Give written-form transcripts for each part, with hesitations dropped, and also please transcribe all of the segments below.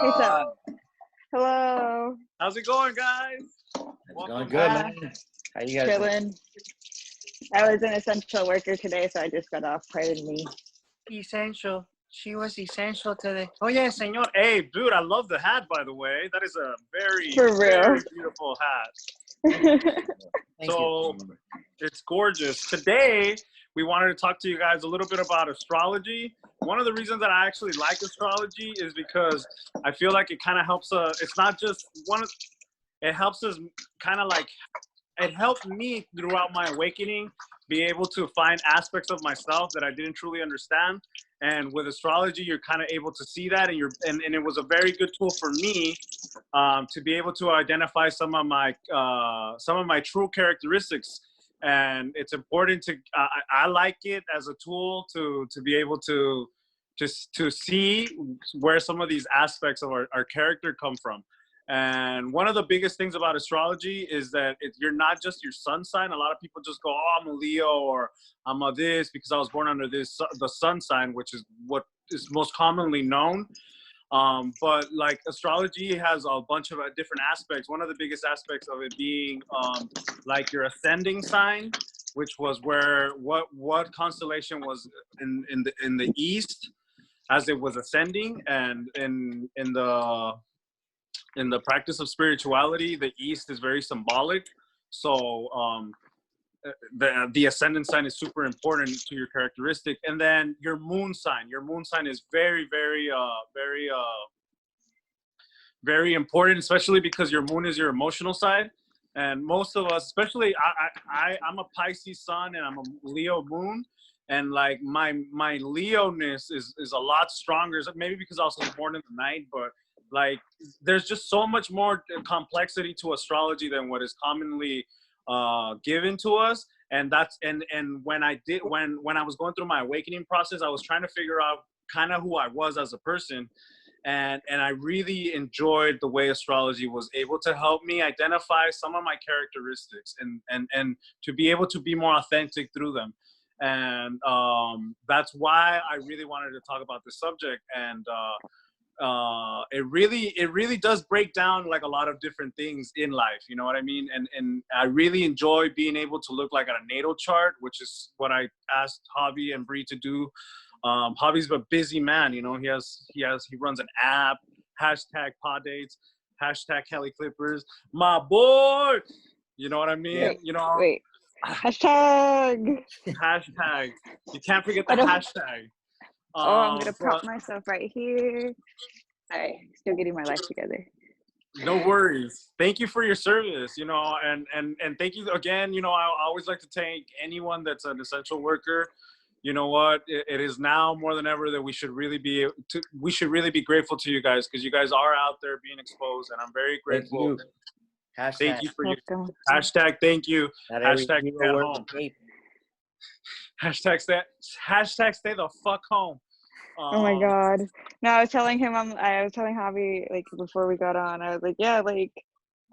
Hey, so on? hello. How's it going, guys? It's going good, man. How you guys doing? Chilling. I was an essential worker today, so I just got off. Pardon me. Essential. She was essential today. Oh, yeah, senor. Hey, dude, I love the hat, by the way. That is a very, For real. very beautiful hat. Thank So, you. it's gorgeous. Today, we wanted to talk to you guys a little bit about astrology. One of the reasons that I actually like astrology is because I feel like it kind of helps it's not just it helps us kind of like, it helped me throughout my awakening be able to find aspects of myself that I didn't truly understand. And with astrology, you're kind of able to see that, and it was a very good tool for me to be able to identify some of my true characteristics. And it's important to I like it as a tool to be able to see where some of these aspects of our character come from. And one of the biggest things about astrology is that you're not just your sun sign. A lot of people just go, "Oh, I'm a Leo," or "I'm a this because I was born under the sun sign," which is what is most commonly known. But like astrology has a bunch of different aspects. One of the biggest aspects of it being like your ascending sign, which was where what constellation was in the east as it was ascending, and in the practice of spirituality, the East is very symbolic. So the ascendant sign is super important to your characteristic. And then your moon sign. Your moon sign is very, very, very important, especially because your moon is your emotional side. And most of us, especially I'm a Pisces sun and I'm a Leo moon. And like my Leo-ness is a lot stronger. Maybe because I was born in the night, but like there's just so much more complexity to astrology than what is commonly given to us. And that's and when I was going through my awakening process, I was trying to figure out kind of who I was as a person. And I really enjoyed the way astrology was able to help me identify some of my characteristics and to be able to be more authentic through them. And that's why I really wanted to talk about this subject. And it really does break down like a lot of different things in life, you know what I mean? And I really enjoy being able to look like at a natal chart, which is what I asked Javi and Bree to do. Javi's a busy man, you know. He runs an app, hashtag pod dates, hashtag Kelly Clippers, my boy, you know what I mean? Wait, you know, wait. Hashtag. hashtag, you can't forget the I don't- hashtag. Oh, I'm gonna prop But myself right here. Sorry, still getting my life together. no worries. Thank you for your service, you know, and thank you again. You know, I always like to thank anyone that's an essential worker. You know what? It is now more than ever that we should really be grateful to you guys, because you guys are out there being exposed, and I'm very grateful. Hashtag. Thank you for your Welcome. hashtag. Thank you. Not every Hashtag hero stay at wears home. a cape. Hashtag stay the fuck home. Oh my God. No, I was telling him, I was telling Javi, like, before we got on, I was like, yeah, like,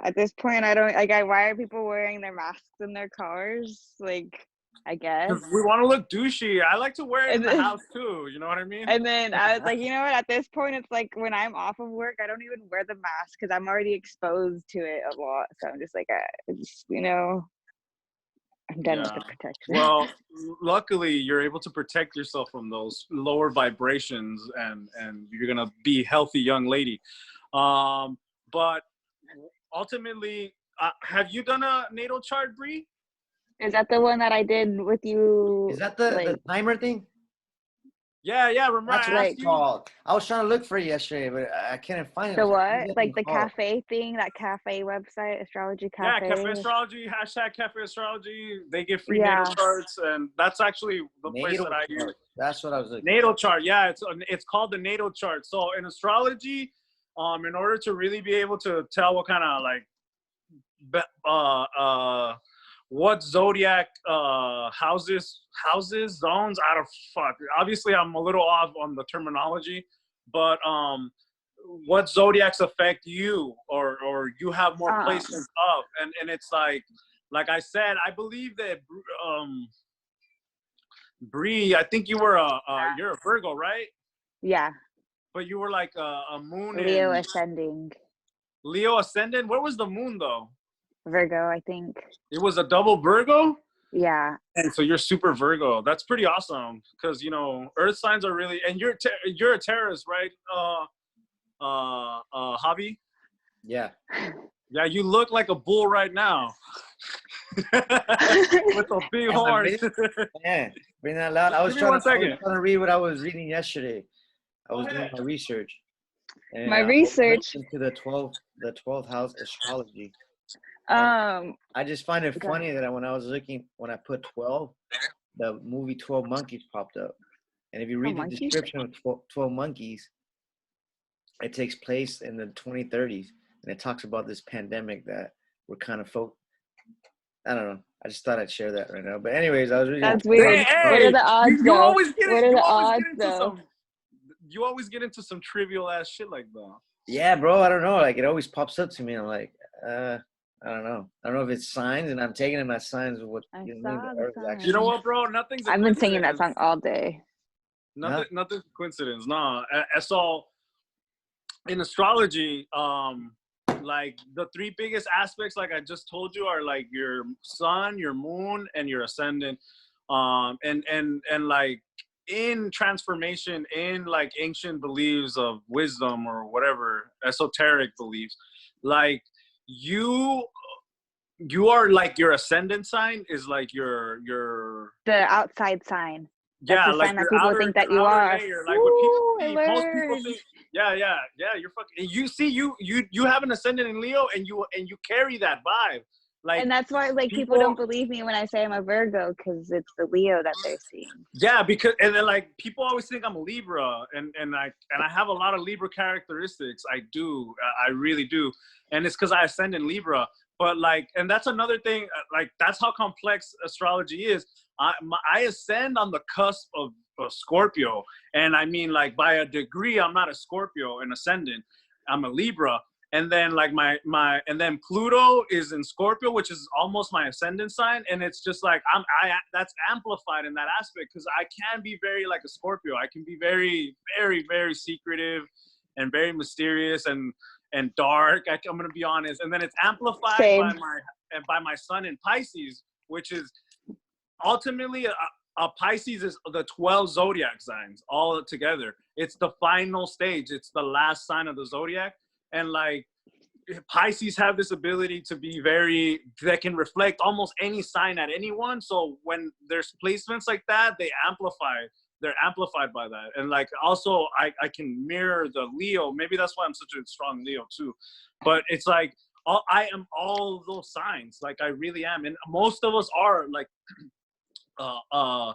at this point, I don't, like, why are people wearing their masks in their cars? Like, I guess. Because we want to look douchey. I like to wear it in And the then- house too. You know what I mean? And then I was like, you know what? At this point, it's like when I'm off of work, I don't even wear the mask because I'm already exposed to it a lot. So I'm just like, it's, you know, I'm done with the protection. Well, luckily, you're able to protect yourself from those lower vibrations, and you're gonna be a healthy young lady. But ultimately, have you done a natal chart, Bree? Is that the one that I did with you? Is that the timer thing? Yeah. Remember, That's I what asked it's you. called. I was trying to look for it yesterday, but I couldn't find it. The what? What is Like it the called? cafe thing, that cafe website, Astrology Yeah, Cafe. Cafe Astrology, hashtag Cafe Astrology. They give free Yeah. natal charts, and that's actually the place Natal that I use. chart. That's what I was looking Natal chart, yeah, it's called the natal chart. So in astrology, in order to really be able to tell what kind of like what zodiac houses, zones, I don't fuck. Obviously, I'm a little off on the terminology, but what zodiacs affect you, or you have more placements of, and it's like I said, I believe that Bree, I think you were you're a Virgo, right? Yeah. but you were like a moon Leo in ascending. Leo ascendant. Where was the moon though? Virgo, I think. It was a double Virgo. Yeah. And so you're super Virgo. That's pretty awesome because Earth signs are really, and you're a Taurus, right? Javi. Yeah. Yeah, you look like a bull right now. With a big horn. Yeah, bring that loud. I was Give me 1 second. trying to read what I was reading yesterday. I was doing my research. And My I was research. into the 12th house astrology. I just find it funny that when I put 12, the movie 12 Monkeys popped up. And if you read the description of 12 Monkeys, it takes place in the 2030s. And it talks about this pandemic that we're kind of I don't know. I just thought I'd share that right now. But anyways, I was reading. That's weird. Hey, what are the odds, you always get what are the odds, though? You always get into some trivial ass shit like that. Yeah, bro. I don't know. Like, it always pops up to me. I'm like, I don't know. I don't know if it's signs, and I'm taking them as signs of what You know what, bro? Nothing's. I've been singing that song all day. Nothing's a coincidence. No, so in astrology, like the three biggest aspects, like I just told you, are like your sun, your moon, and your ascendant. And like in transformation, in like ancient beliefs of wisdom or whatever, esoteric beliefs, like you are like your ascendant sign is like the outside sign. That's the like sign that people think that you are. Layer. Like what most people think. Yeah, you're fucking. You see, you have an ascendant in Leo, and you carry that vibe. Like, and that's why like people don't believe me when I say I'm a Virgo, because it's the Leo that they're seeing. Yeah, because and then like people always think I'm a Libra, and I have a lot of Libra characteristics. I do, I really do, and it's because I ascend in Libra. But like, and that's another thing. Like, that's how complex astrology is. I ascend on the cusp of Scorpio, and I mean, like, by a degree, I'm not a Scorpio and ascendant. I'm a Libra, and then like and then Pluto is in Scorpio, which is almost my ascendant sign, and it's just like that's amplified in that aspect because I can be very like a Scorpio. I can be very, very, very secretive and very mysterious and dark. I'm gonna be honest, and then it's amplified by my sun in Pisces, which is ultimately a Pisces is the 12 zodiac signs all together. It's the final stage. It's the last sign of the zodiac, and like Pisces have this ability to be that can reflect almost any sign at anyone. So when there's placements like that, they're amplified by that. And like also I can mirror the Leo. Maybe that's why I'm such a strong Leo too. But it's like I am all those signs. Like I really am. And most of us are like a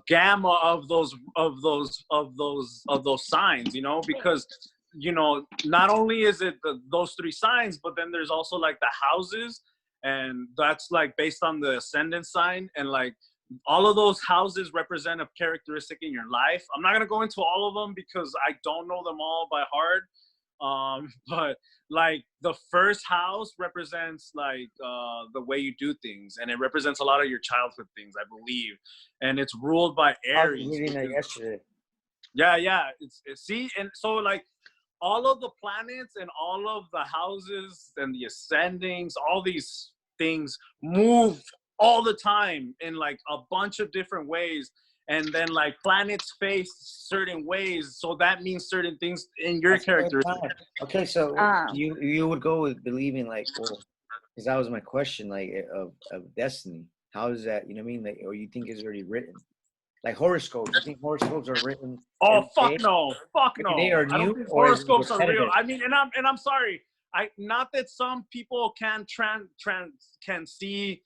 gamma of those signs, because not only is it those three signs, but then there's also like the houses, and that's like based on the ascendant sign, and like all of those houses represent a characteristic in your life. I'm not going to go into all of them because I don't know them all by heart. But like the first house represents like the way you do things, and it represents a lot of your childhood things, I believe, and it's ruled by Aries. I was reading that yesterday. Yeah. See, and so like all of the planets and all of the houses and the ascendings, all these things move all the time in like a bunch of different ways. And then like planets face certain ways, so that means certain things in your characteristics. Okay, so you would go with believing like, well, because that was my question, like of destiny. How is that? You know what I mean? Like, or you think it's already written? Like horoscopes. You think horoscopes are written? Oh fuck no! Fuck no! They are new, I don't think horoscopes are real. I mean, and I'm sorry. Not that some people can see.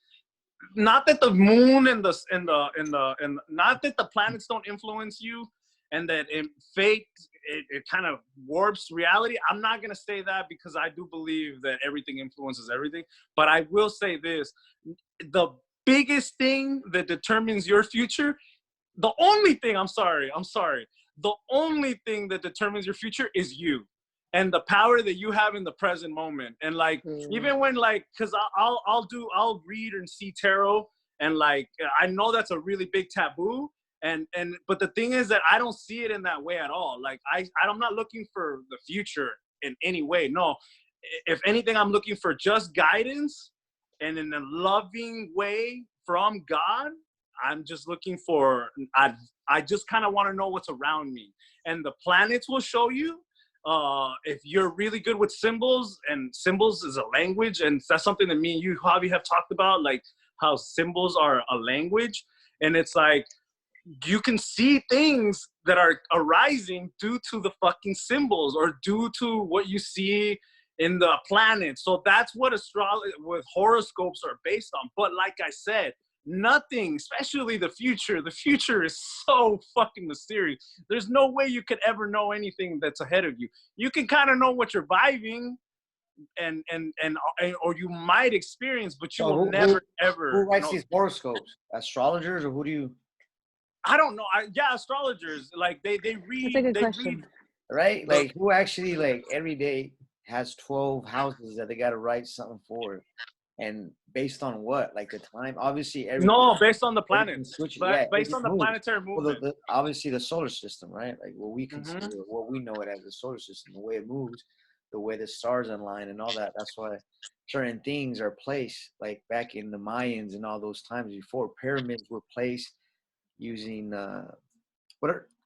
Not that the moon and not that the planets don't influence you, and that it kind of warps reality. I'm not gonna say that because I do believe that everything influences everything. But I will say this: the biggest thing that determines your future, the only thing the only thing that determines your future is you. And the power that you have in the present moment. And like, even when like, cause I'll read and see tarot, and like, I know that's a really big taboo. But the thing is that I don't see it in that way at all. Like I'm not looking for the future in any way. No, if anything, I'm looking for just guidance, and in a loving way from God. I'm just looking for, I just kind of want to know what's around me, and the planets will show you. If you're really good with symbols, and symbols is a language, and that's something that me and you, Javi, have talked about, like how symbols are a language. And it's like, you can see things that are arising due to the fucking symbols, or due to what you see in the planet. So that's what astrology with horoscopes are based on. But like I said, nothing, especially the future is so fucking mysterious. There's no way you could ever know anything that's ahead of you. You can kind of know what you're vibing, and or you might experience, but you will never ever who writes know. These horoscopes? Astrologers, or who do you? I don't know. Yeah, astrologers, like they read. That's a good they question. read. Right? Like, who actually, like, every day has 12 houses that they got to write something for? And based on what? Like the time? Obviously, No, based on the planets. Yeah, Based on the planetary movement. Well, obviously, the solar system, right? Like what we consider, Mm-hmm. what we know it as the solar system, the way it moves, the way the stars align and all that. That's why certain things are placed, like back in the Mayans and all those times before, pyramids were placed using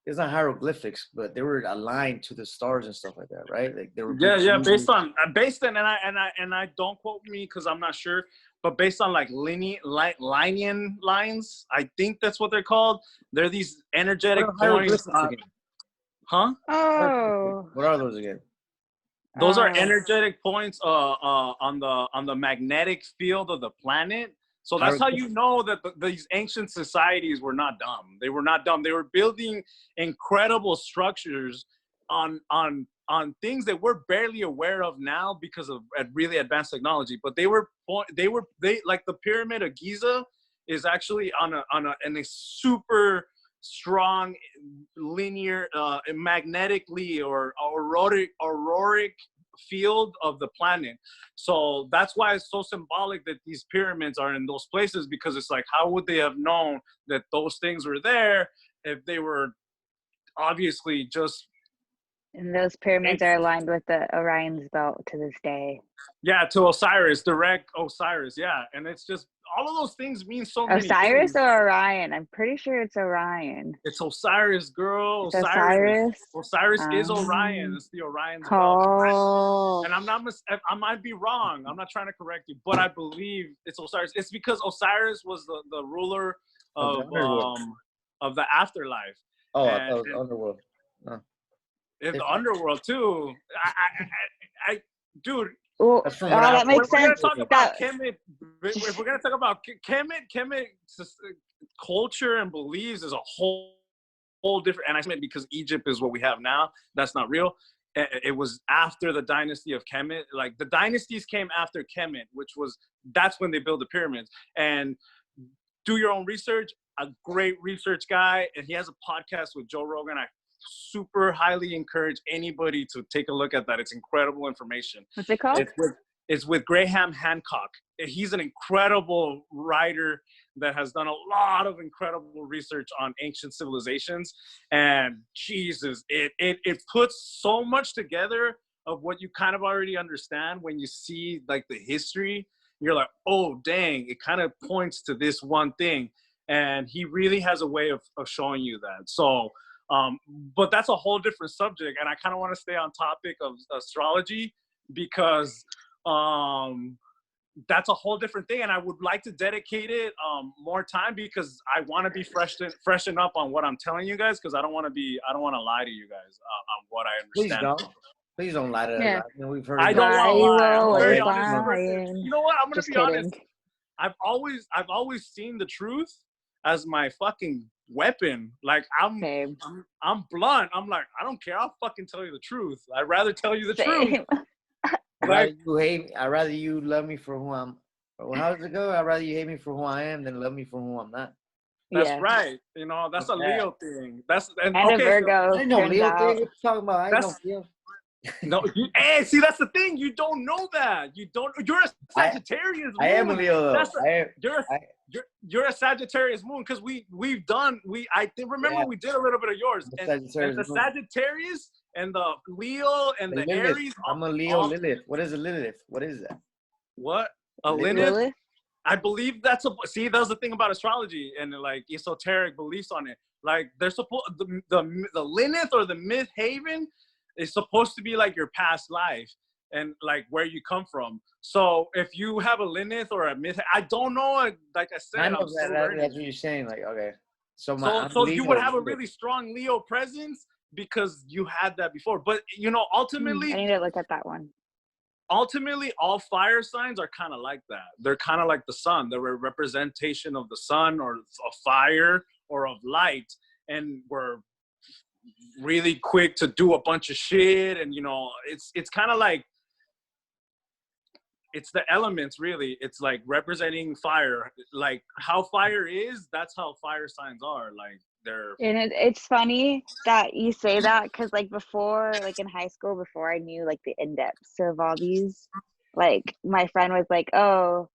it's not hieroglyphics, but they were aligned to the stars and stuff like that, right? Like they were based on and I don't quote me because I'm not sure, but based on like Linean lines, I think that's what they're called. They're these energetic points. Huh? Oh. What are those again? Those are energetic points on the magnetic field of the planet. So that's how you know that these ancient societies were not dumb. They were not dumb. They were building incredible structures on things that we're barely aware of now because of really advanced technology. But they like the Pyramid of Giza is actually on a super strong linear magnetically or auroric field of the planet. So that's why it's so symbolic that these pyramids are in those places, because it's like, how would they have known that those things were there if they were obviously just... And those pyramids are aligned with the Orion's belt to this day. Yeah, to Osiris, direct Osiris. Yeah, and it's just, all of those things mean so many things. Osiris or Orion? I'm pretty sure it's Orion. It's Osiris, girl. It's Osiris. Osiris is Orion. It's the Orion's belt. And I might be wrong. I'm not trying to correct you, but I believe it's Osiris. It's because Osiris was the ruler of the afterlife. Oh, I thought it was the underworld. In the underworld too. Dude. Well, that makes sense. If we're gonna talk about Kemet culture and beliefs is a whole different. And I meant because Egypt is what we have now. That's not real. It was after the dynasty of Kemet. Like the dynasties came after Kemet, that's when they built the pyramids. And do your own research. A great research guy, and he has a podcast with Joe Rogan. I super highly encourage anybody to take a look at that. It's incredible information. What's it called? It's with Graham Hancock. He's an incredible writer that has done a lot of incredible research on ancient civilizations. And Jesus, it puts so much together of what you kind of already understand when you see like the history. You're like, oh dang, it kind of points to this one thing. And he really has a way of showing you that. So but that's a whole different subject, and I kind of want to stay on topic of astrology because that's a whole different thing, and I would like to dedicate it more time because I want to be freshen up on what I'm telling you guys, because I don't want to lie to you guys on what I understand. Please don't lie to us. Yeah. We've heard. I don't want to lie. I'm very honest honest person. You know what? I'm gonna be honest. I've always seen the truth as my fucking weapon. Like I'm blunt. I'm like, I don't care. I'll fucking tell you the truth. I'd rather tell you the truth. I'd rather you love me for who I'm. Well, how does it go? I'd rather you hate me for who I am than love me for who I'm not. That's right. You know, that's a Leo thing. That's a Virgo. I know Leo thing. What you talking about? I don't feel. No, hey, see, that's the thing. You don't know that. You're a Sagittarius. I am a Leo, though. you're a Sagittarius moon, because remember we did a little bit of yours, and the Sagittarius and the Leo and the Aries. I'm a Leo Lilith. What is a Lilith? What is that? What? A Lilith? I believe that's the thing about astrology and like esoteric beliefs on it. Like they're supposed the Lilith or the myth haven is supposed to be like your past life and like where you come from. So if you have a Lilith or a myth, I don't know. Like I said, that's what you're saying. Like, okay, so you would have a really strong Leo presence because you had that before. But you know, ultimately, I need to look at that one. Ultimately, all fire signs are kind of like that. They're kind of like the sun. They're a representation of the sun or of fire or of light. And we're really quick to do a bunch of shit. And, you know, it's kind of like, it's the elements, really. It's like representing fire. Like how fire is, that's how fire signs are. Like they're... And it's funny that you say that, because like before, like in high school, before I knew like the in-depths of all these, like my friend was like, oh,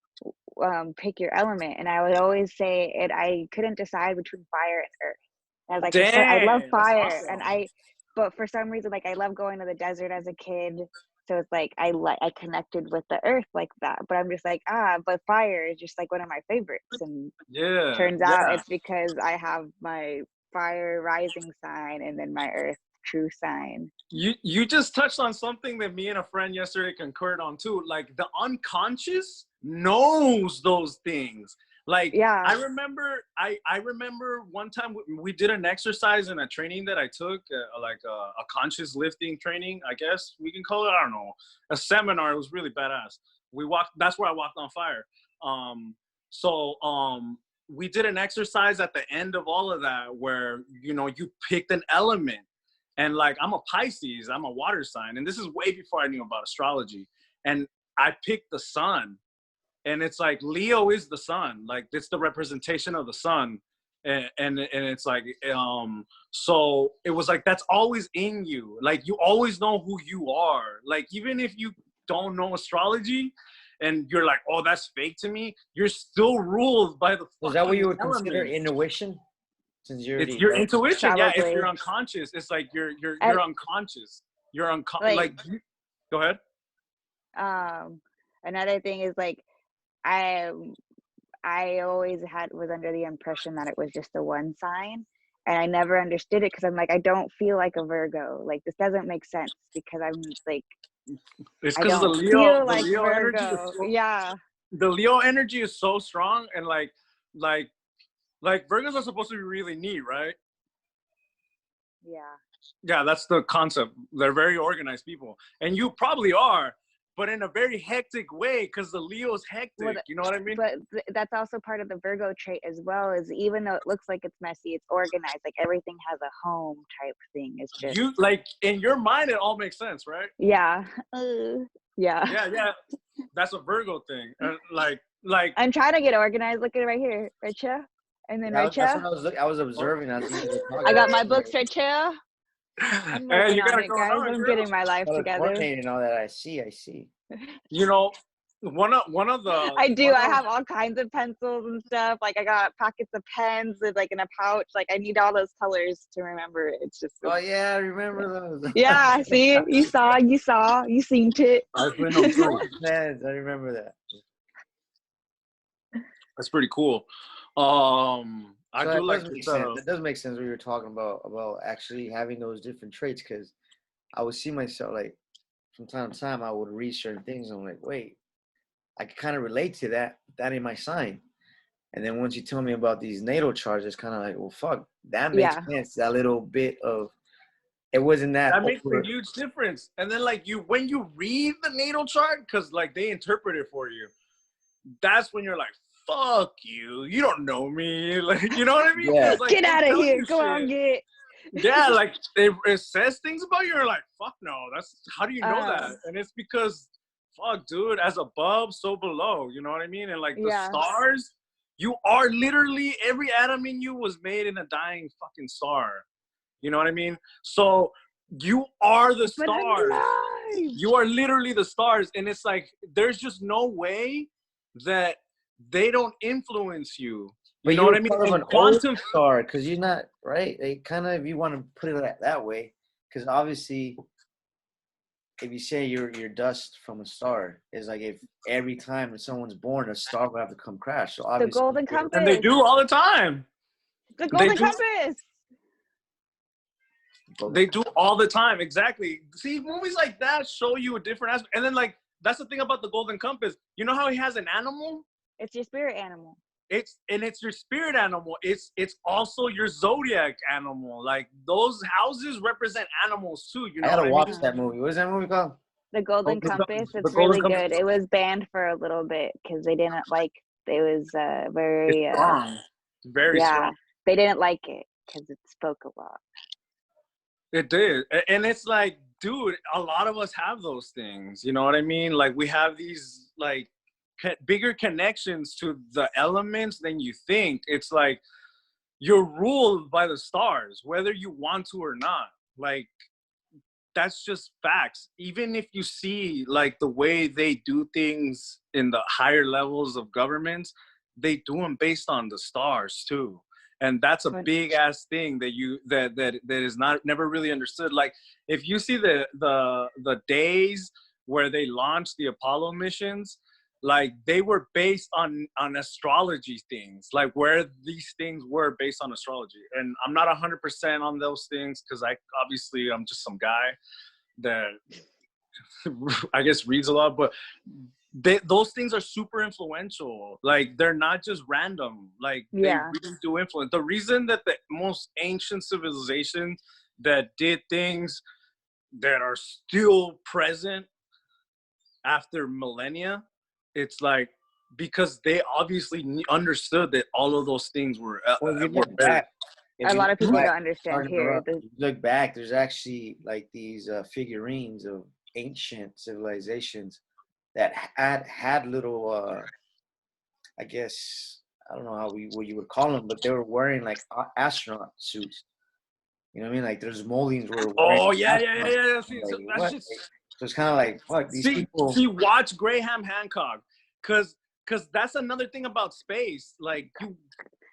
pick your element. And I would always say it. I couldn't decide between fire and earth. And I was like, dang, I love fire. awesome. But for some reason, like I love going to the desert as a kid. So it's like I connected with the earth like that. But I'm just like, but fire is just like one of my favorites. And turns out it's because I have my fire rising sign and then my earth true sign. You just touched on something that me and a friend yesterday concurred on too. Like the unconscious knows those things. Like, yeah, I remember one time we did an exercise in a training that I took, like a conscious lifting training, I guess we can call it. I don't know, a seminar. It was really badass. That's where I walked on fire. We did an exercise at the end of all of that where, you know, you picked an element. And like, I'm a Pisces, I'm a water sign. And this is way before I knew about astrology. And I picked the sun. And it's like, Leo is the sun. Like, it's the representation of the sun. And it's like, so it was like, that's always in you. Like, you always know who you are. Like, even if you don't know astrology and you're like, oh, that's fake to me, you're still ruled by the is that what you would consider intuition? Since it's your intuition. Probably. Yeah, if you're unconscious, it's like you're unconscious. You're unconscious. Like, go ahead. Another thing is like, I always was under the impression that it was just the one sign, and I never understood it because I'm like, I don't feel like a Virgo. Like, this doesn't make sense because I'm like, it's because the Leo Virgo. Energy Yeah, the Leo energy is so strong, and like Virgos are supposed to be really neat, right? Yeah, that's the concept. They're very organized people, and you probably are, but in a very hectic way, because the Leo's hectic. Well, you know what I mean? But that's also part of the Virgo trait as well, is even though it looks like it's messy, it's organized. Like everything has a home type thing. It's just you, like, in your mind, it all makes sense, right? Yeah. Yeah. That's a Virgo thing. Like I'm trying to get organized. Look at it right here, right here, and then right here. I was observing. I got my books right here. I'm working on it, guys. I'm getting my life together. And all that I see. You know, one of the I do. I have all kinds of pencils and stuff. Like I got pockets of pens with like in a pouch. Like I need all those colors to remember it. It's just. Oh yeah, I remember those. Yeah, see, you seen it. I remember that. That's pretty cool. I do like it does make sense what you're talking about actually having those different traits, because I would see myself like from time to time I would read certain things and I'm like, wait, I can kind of relate to that ain't my sign. And then once you tell me about these natal charts, it's kind of like, well, fuck, that makes sense. That little bit of it wasn't that makes a huge difference. And then like when you read the natal chart, because like they interpret it for you, that's when you're like, fuck you, you don't know me. Like, you know what I mean? Yeah. Like, get out of here. Go on, get. Yeah, like it says things about you. You're like, fuck no. That's how do you know that? And it's because, fuck, dude, as above, so below. You know what I mean? And like the stars, you are literally, every atom in you was made in a dying fucking star. You know what I mean? So you are the stars. You are literally the stars, and it's like there's just no way that they don't influence you. But You know what I mean? Part of In an quantum star, because you're not right. They kind of, if you want to put it that way, because obviously, if you say your dust from a star is like if every time someone's born, a star will have to come crash. So The obviously, golden compass. and they do all the time. The golden compass. They do all the time. Exactly. See, movies like that show you a different aspect. And then, like, that's the thing about the golden compass. You know how he has an animal? It's your spirit animal. It's your spirit animal. It's also your zodiac animal. Like, those houses represent animals too. You know, I gotta watch mean? that movie. What is that movie called? The Golden Compass. It's really good. It was banned for a little bit because they didn't like. It was very strong. Very strong. They didn't like it because it spoke a lot. It did, and it's like, dude, a lot of us have those things. You know what I mean? Like, we have these like bigger connections to the elements than you think. It's like you're ruled by the stars, whether you want to or not. Like, that's just facts. Even if you see like the way they do things in the higher levels of governments, they do them based on the stars too. And that's a big ass thing that is never really understood. Like, if you see the days where they launched the Apollo missions, like, they were based on astrology things, like where these things were based on astrology. And I'm not 100% on those things because I'm just some guy that I guess reads a lot, but those things are super influential. Like, they're not just random. Like, they really do influence. The reason that the most ancient civilizations that did things that are still present after millennia, it's like because they obviously understood that all of those things were a lot of people don't understand here. Look back, there's actually like these figurines of ancient civilizations that had little I guess, I don't know what you would call them, but they were wearing like astronaut suits. You know what I mean? Like, there's moldings were wearing. Oh yeah. See, like, so that's just. So it's kind of like, fuck, these people. See, watch Graham Hancock, cause that's another thing about space. Like,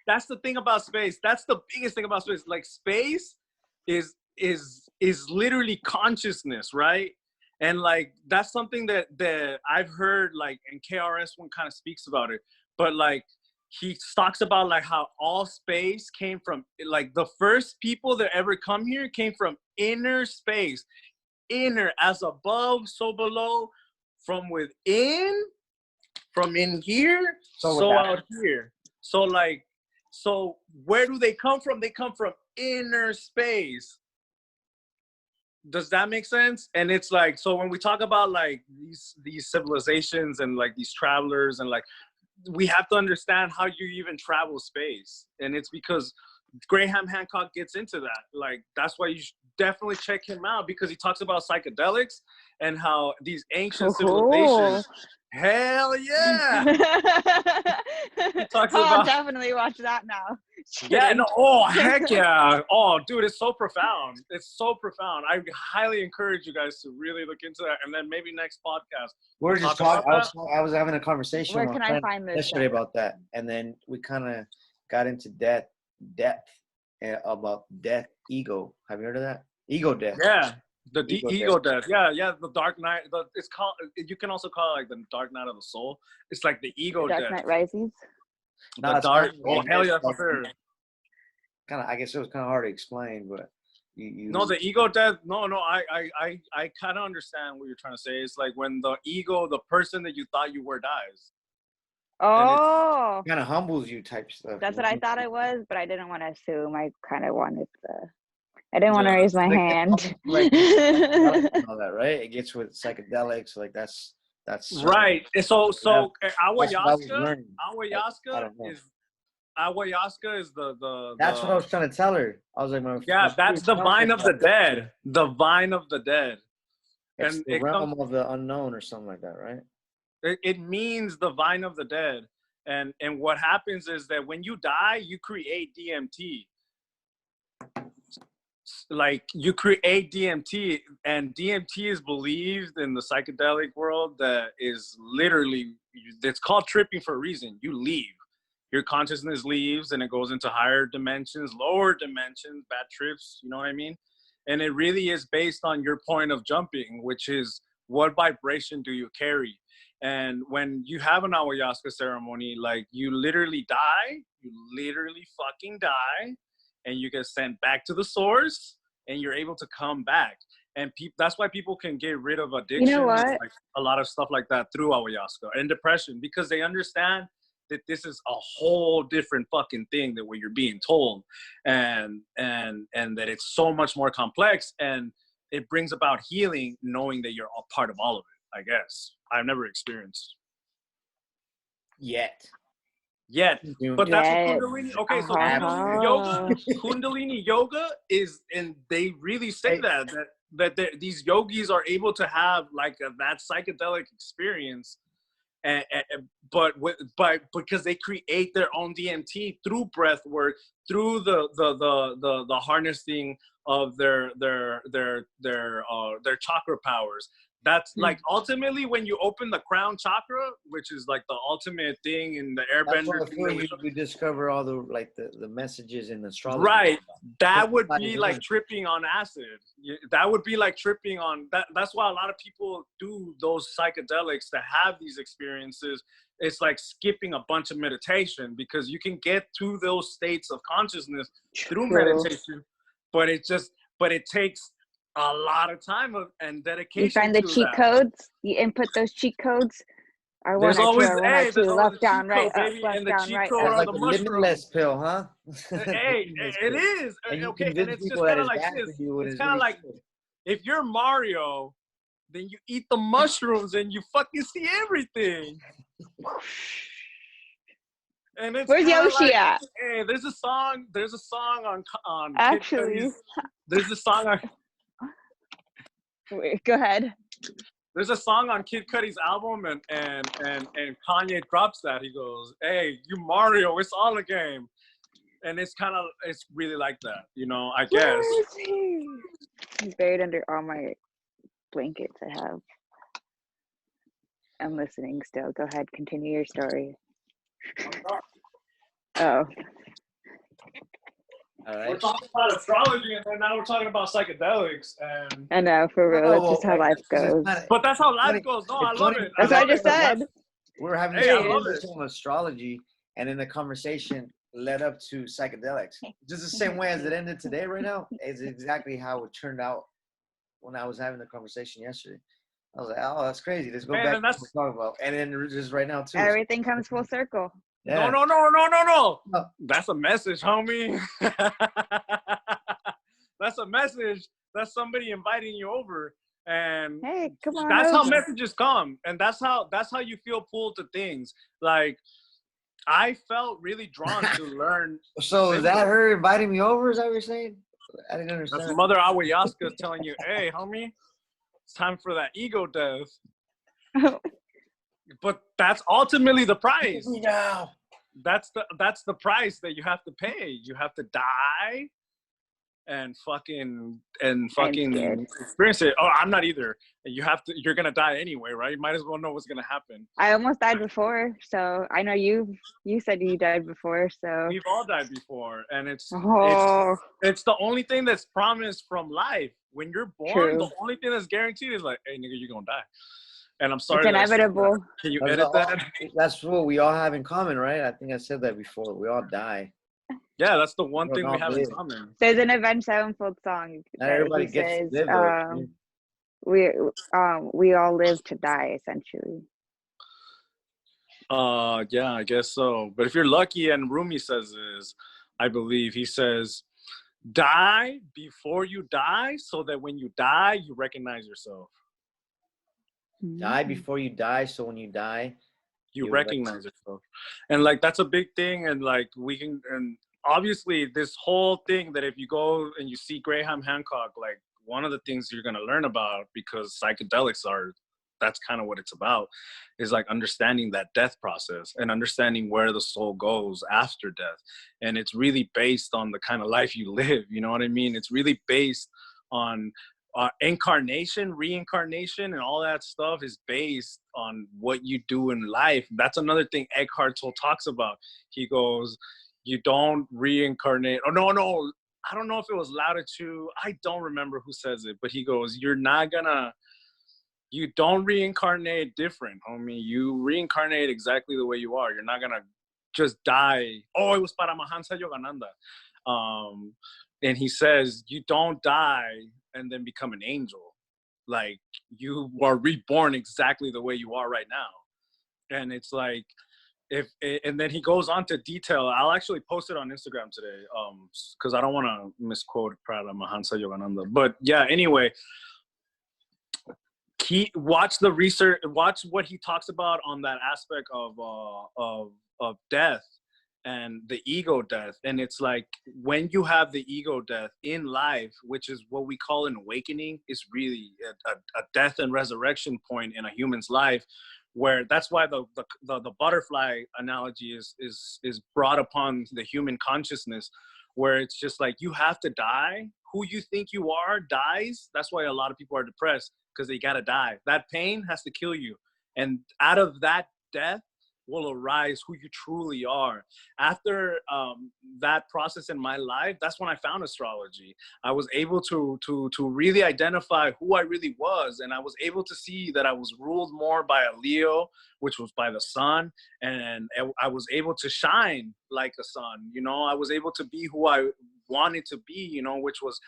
that's the thing about space. That's the biggest thing about space. Like, space is literally consciousness, right? And like, that's something that I've heard, like, and KRS One kind of speaks about it. But like, he talks about like how all space came from, like, the first people that ever come here came from inner space. Inner, as above, so below, from within, from in here, so out here. So like, so where do they come from? They come from inner space. Does that make sense? And it's like, so when we talk about like these civilizations and like these travelers, and like, we have to understand how you even travel space. And it's because Graham Hancock gets into that. Like, that's why you should definitely check him out, because he talks about psychedelics and how these ancient civilizations. Hell yeah! I'll definitely watch that now. Yeah, no, oh, heck yeah. Oh, dude, it's so profound. It's so profound. I highly encourage you guys to really look into that. And then maybe next podcast. We're just talking. I was having a conversation with my friend yesterday about that. And then we kind of got into depth about death, ego. Have you heard of that? Ego death. Yeah. The ego death. Yeah. The Dark Knight. It's called. You can also call it like the Dark Night of the Soul. It's like the ego death. Dark Knight Rises. The dark. Oh, hell yeah, for sure. Kind of. I guess it was kind of hard to explain, but you. No, the ego death. No. I kind of understand what you're trying to say. It's like when the ego, the person that you thought you were, dies. Oh. Kind of humbles you, type stuff. That's what I thought it was, but I didn't want to assume. I kind of wanted to. I didn't want to raise my hand. Like all that, right? It gets with psychedelics, like that's right. So ayahuasca is the. That's what I was trying to tell her. I was like, that's the vine of the dead. The vine of the dead. It's and the realm of the unknown or something like that, right? It means the vine of the dead. And what happens is that when you die, you create DMT. like you create DMT, and DMT is believed in the psychedelic world that is literally, it's called tripping for a reason. You leave, your consciousness leaves and it goes into higher dimensions, lower dimensions, bad trips, you know what I mean? And it really is based on your point of jumping, which is what vibration do you carry? And when you have an ayahuasca ceremony, like you literally fucking die, and you get sent back to the source, and you're able to come back. And that's why people can get rid of addiction, You know what? like a lot of stuff like that through ayahuasca and depression, because they understand that this is a whole different fucking thing than what you're being told, and that it's so much more complex, and it brings about healing knowing that you're a part of all of it. I guess I've never experienced yet. But that's what Kundalini. Okay, so Kundalini yoga is, and they really say that these yogis are able to have like that psychedelic experience, but because they create their own DMT through breath work, through the harnessing of their chakra powers. That's like ultimately when you open the crown chakra, which is like the ultimate thing in the airbender thing. We discover all the the messages in astrology. Right. That would be like tripping on acid. That would be like tripping on that. That's why a lot of people do those psychedelics to have these experiences. It's like skipping a bunch of meditation, because you can get to those states of consciousness through meditation, but it takes a lot of time and dedication. You find the cheat codes. You input those cheat codes. I want to left down, right up, left down, right up. Like a limitless pill, huh? Hey, it is. Okay, and it's just kind of like this. It's kind of like if you're Mario, then you eat the mushrooms and you fucking see everything. And it's where's Yoshi like, at? Hey, there's a song on actually. There's a song on. Wait, go ahead. There's a song on Kid Cudi's album, and Kanye drops that. He goes, "Hey, you Mario, it's all a game," and it's really like that, you know. I guess. Where is he? He's buried under all my blankets I have. I'm listening still. Go ahead, continue your story. Oh. All right. We're talking about astrology, and then now we're talking about psychedelics. And I know, for real. That's just how life goes. But that's how life goes. No, I love it. That's what I just said. We're having a conversation on astrology, and then the conversation led up to psychedelics. Just the same way as it ended today right now is exactly how it turned out when I was having the conversation yesterday. I was like, oh, that's crazy. Let's go back to what we're talking about. And then just right now, too. Everything comes full circle. Yeah. No. That's a message, homie. That's a message. That's somebody inviting you over. And hey, come on. That's how messages come. And that's how you feel pulled to things. Like, I felt really drawn to learn. So is that her inviting me over? Is that what you're saying? I didn't understand. That's Mother Ayahuasca telling you, hey, homie, it's time for that ego death. But that's ultimately the price. No. That's the price that you have to pay. You have to die and fucking experience it. Oh, I'm not either. You're gonna die anyway, right? You might as well know what's gonna happen. I almost died before, so I know you said you died before, so we've all died before, and it's the only thing that's promised from life. When you're born, the only thing that's guaranteed is like, hey nigga, you're gonna die. And I'm sorry. It's inevitable. Can you edit that? That's what we all have in common, right? I think I said that before. We all die. Yeah, that's the one thing we have in common. There's an Avenged Sevenfold song. Not everybody gets to live. We all live to die, essentially. Yeah, I guess so. But if you're lucky, and Rumi says this, I believe he says, die before you die, so that when you die, you recognize yourself. Die before you die, so when you die, you recognize yourself. And like that's a big thing. And like and obviously this whole thing that if you go and you see Graham Hancock, like one of the things you're gonna learn about, because psychedelics are that's kind of what it's about, is like understanding that death process and understanding where the soul goes after death. And it's really based on the kind of life you live, you know what I mean? It's really based on incarnation, reincarnation, and all that stuff is based on what you do in life. That's another thing Eckhart Tolle talks about. He goes, you don't reincarnate. Oh, no. I don't know if it was Lao-Tzu. I don't remember who says it, but he goes, you don't reincarnate different, homie. You reincarnate exactly the way you are. You're not gonna just die. Oh, it was Paramahansa Yogananda. And he says, you don't die and then become an angel. Like, you are reborn exactly the way you are right now. And it's like, and then he goes on to detail. I'll actually post it on Instagram today, because I don't want to misquote Paramahansa Yogananda. But yeah, anyway, watch the research, watch what he talks about on that aspect of death and the ego death. And it's like, when you have the ego death in life, which is what we call an awakening, is really a death and resurrection point in a human's life, where that's why the butterfly analogy is brought upon the human consciousness, where it's just like, you have to die. Who you think you are dies. That's why a lot of people are depressed, because they gotta die. That pain has to kill you, and out of that death will arise who you truly are. After that process in my life, that's when I found astrology. I was able to really identify who I really was, and I was able to see that I was ruled more by a Leo, which was by the sun, and I was able to shine like a sun. You know, I was able to be who I wanted to be, you know, which was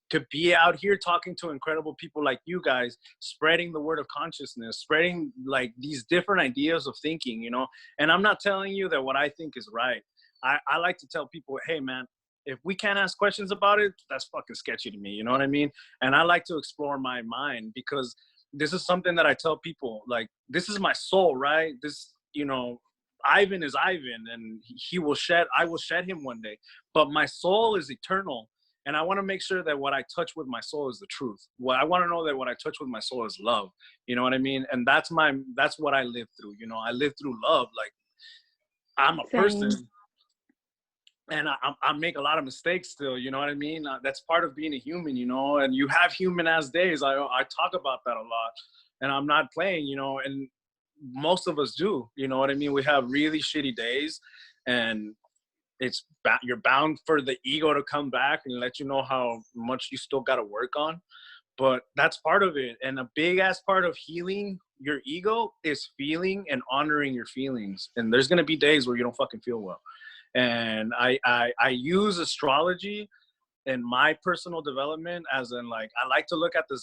to be out here talking to incredible people like you guys, spreading the word of consciousness, spreading like these different ideas of thinking, you know. And I'm not telling you that what I think is right. I like to tell people, hey man, if we can't ask questions about it, that's fucking sketchy to me, you know what I mean? And I like to explore my mind, because this is something that I tell people, like, this is my soul, right? This, you know, Ivan is Ivan, and I will shed him one day, but my soul is eternal. And I want to make sure that what I touch with my soul is the truth. I want to know that what I touch with my soul is love. You know what I mean? And that's what I live through. You know, I live through love. Like, I'm a person, and I make a lot of mistakes still. You know what I mean? That's part of being a human, you know, and you have human ass days. I talk about that a lot, and I'm not playing, you know, and most of us do, you know what I mean? We have really shitty days, and you're bound for the ego to come back and let you know how much you still got to work on. But that's part of it. And a big ass part of healing your ego is feeling and honoring your feelings. And there's going to be days where you don't fucking feel well. And I use astrology in my personal development, as in, like, I like to look at the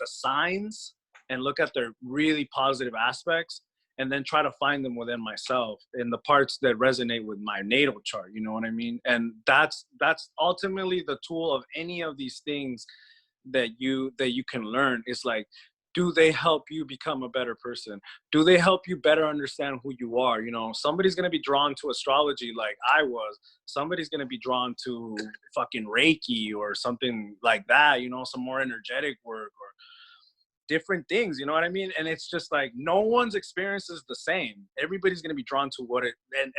signs and look at their really positive aspects, and then try to find them within myself in the parts that resonate with my natal chart. You know what I mean? And that's ultimately the tool of any of these things that you can learn. Is like, do they help you become a better person? Do they help you better understand who you are? You know, somebody's going to be drawn to astrology like I was. Somebody's going to be drawn to fucking Reiki or something like that, you know, some more energetic work or different things, you know what I mean? And it's just like, no one's experience is the same. Everybody's going to be drawn to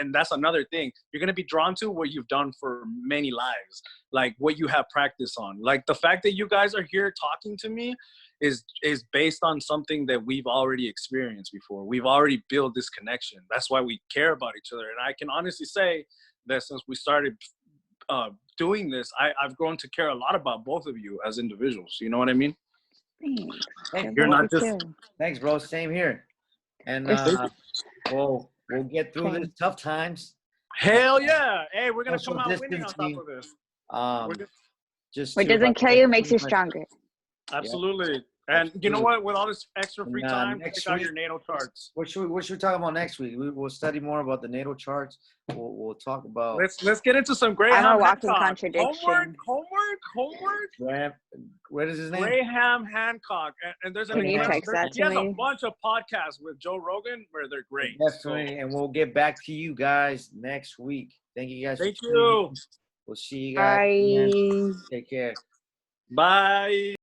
and that's another thing. You're going to be drawn to what you've done for many lives, like what you have practice on. Like, the fact that you guys are here talking to me is based on something that we've already experienced before. We've already built this connection. That's why we care about each other. And I can honestly say that since we started doing this, I've grown to care a lot about both of you as individuals. You know what I mean? Thanks. You're not just. Thanks, bro. Same here. And we'll get through this tough times. Hell yeah! Hey, we're gonna come out winning on top of this. What doesn't kill you makes you stronger. Absolutely. And you know what? With all this extra free time, check out your natal charts. What should we talk about next week? We'll study more about the natal charts. We'll talk about. Let's get into some Graham. I'm a walking contradiction. Homework. What is his name? Graham Hancock. And there's Can you text that he has to me? a bunch of podcasts with Joe Rogan where they're great. Definitely. So, and we'll get back to you guys next week. Thank you guys. Thank you. We'll see you guys. Bye. Take care. Bye.